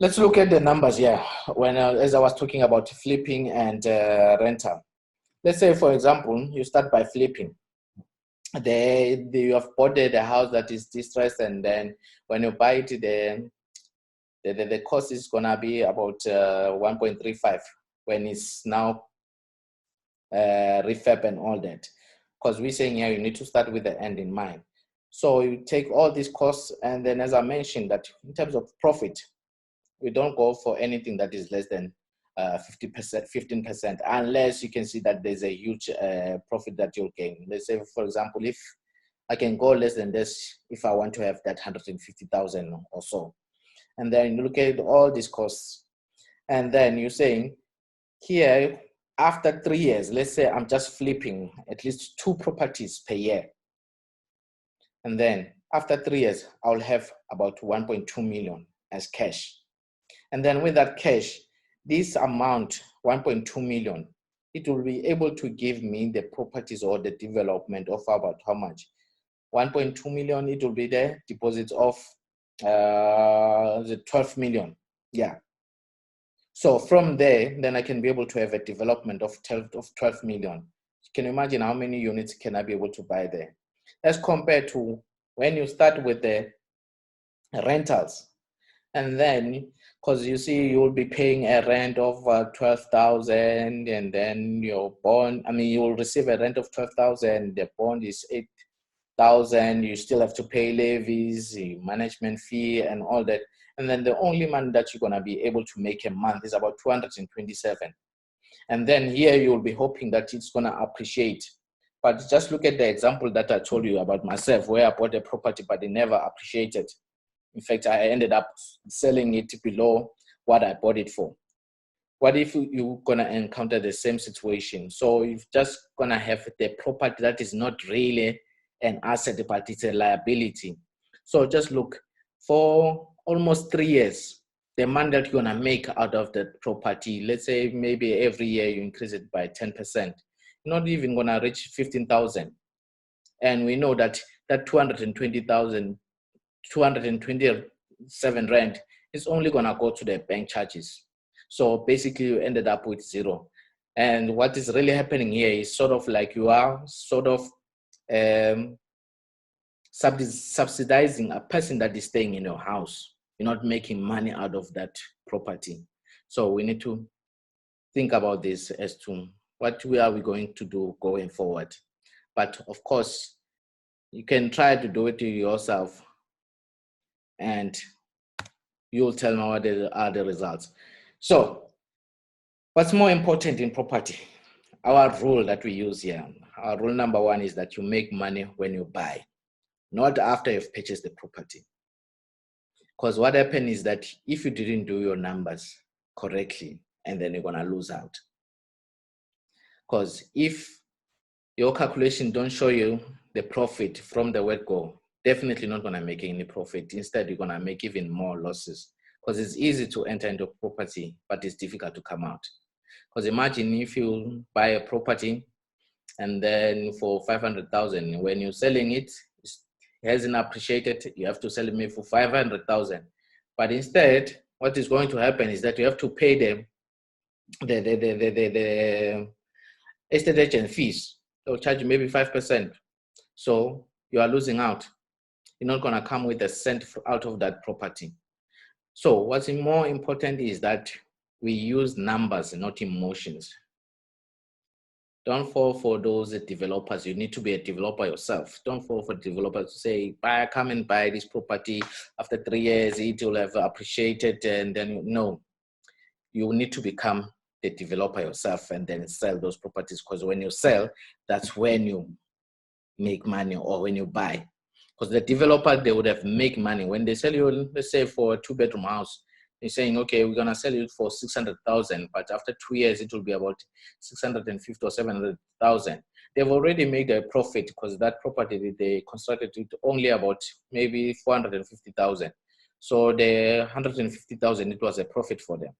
Let's look at the numbers here. When as I was talking about flipping and rental. Let's say, for example, you start by flipping. You have bought the house that is distressed, and then when you buy it, the cost is gonna be about 1.35 when it's now refurb and all that. Because we're saying here you need to start with the end in mind. So you take all these costs, and then as I mentioned that in terms of profit, we don't go for anything that is less than 50%, 15%, unless you can see that there's a huge profit that you'll gain. Let's say, for example, if I can go less than this, if I want to have that 150,000 or so. And then you look at all these costs. And then you're saying here, after 3 years, let's say I'm just flipping at least 2 properties per year. And then after 3 years, I'll have about 1.2 million as cash. And then with that cash, this amount, 1.2 million, it will be able to give me the properties or the development of about how much? 1.2 million, it will be the deposits of the 12 million. Yeah. So from there, then I can be able to have a development of 12 million. Can you imagine how many units can I be able to buy there? As compared to when you start with the rentals. And then, because you see, you'll be paying a rent of 12,000, and then your bond, you will receive a rent of 12,000, the bond is 8,000, you still have to pay levies, management fee, and all that. And then the only money that you're going to be able to make a month is about 227. And then here you'll be hoping that it's going to appreciate. But just look at the example that I told you about myself, where I bought a property, but it never appreciated. In fact, I ended up selling it below what I bought it for. What if you're going to encounter the same situation? So you're just going to have the property that is not really an asset, but it's a liability. So just look, for almost 3 years, the money that you're going to make out of the property, let's say maybe every year you increase it by 10%, you're not even going to reach 15,000. And we know that 227 rand is only going to go to the bank charges. So basically you ended up with 0. And what is really happening here is sort of like you are sort of subsidizing a person that is staying in your house. You're not making money out of that property. So we need to think about this as to what are we going to do going forward. But of course, you can try to do it yourself, and you'll tell me what are the results. So what's more important in property? Our rule that we use here, our rule number 1 is that you make money when you buy, not after you've purchased the property. Because what happens is that if you didn't do your numbers correctly, and then you're going to lose out. Because if your calculation don't show you the profit from the word go, definitely not going to make any profit. Instead, you're going to make even more losses, because it's easy to enter into property, but it's difficult to come out. Because imagine if you buy a property and then for 500,000, when you're selling it, it hasn't appreciated, you have to sell it maybe for 500,000. But instead, what is going to happen is that you have to pay the estate agent fees. They'll charge you maybe 5%. So you are losing out. You're not going to come with a cent out of that property. So what's more important is that we use numbers and not emotions. Don't fall for those developers. You need to be a developer yourself. Don't fall for developers to say, come and buy this property. After 3 years, it will have appreciated. And then, no, you need to become the developer yourself and then sell those properties. Because when you sell, that's when you make money, or when you buy. Because the developer, they would have make money. When they sell you, let's say for a 2-bedroom house, they're saying, okay, we're going to sell it for 600,000, but after 2 years, it will be about 650 or 700,000. They've already made a profit, because that property, they constructed it only about maybe 450,000. So the 150,000, it was a profit for them.